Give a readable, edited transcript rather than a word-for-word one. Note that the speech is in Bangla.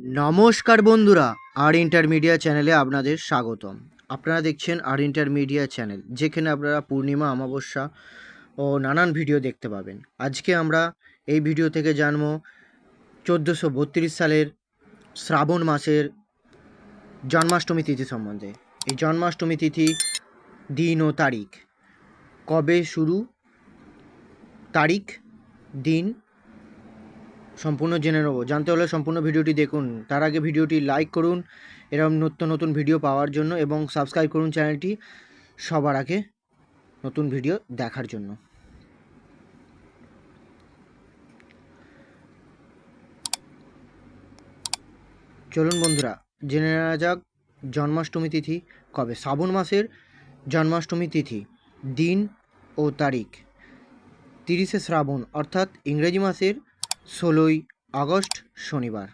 নমস্কার বন্ধুরা, আর ইন্টারমিডিয়া চ্যানেলে আপনাদের স্বাগতম। আপনারা দেখছেন আর ইন্টারমিডিয়া চ্যানেল, যেখানে আপনারা পূর্ণিমা, অমাবস্যা ও নানান ভিডিও দেখতে পাবেন। আজকে আমরা এই ভিডিও থেকে জানব 1432 সালের শ্রাবণ মাসের জন্মাষ্টমী তিথি সম্বন্ধে। এই জন্মাষ্টমী তিথি দিন ও তারিখ, কবে শুরু, তারিখ, দিন সম্পূর্ণ জেনে নেব। জানতে হলে সম্পূর্ণ ভিডিওটি দেখুন। তার আগে ভিডিওটি লাইক করুন এরকম নতুন ভিডিও পাওয়ার জন্য, এবং সাবস্ক্রাইব করুন চ্যানেলটি সবার আগে নতুন ভিডিও দেখার জন্য। চলুন বন্ধুরা, জেনে নেওয়া যাক জন্মাষ্টমী তিথি কবে। শ্রাবণ মাসের জন্মাষ্টমী তিথি, দিন ও তারিখ 30শে শ্রাবণ, অর্থাৎ ইংরেজি মাসের 16ই আগস্ট, শনিবার।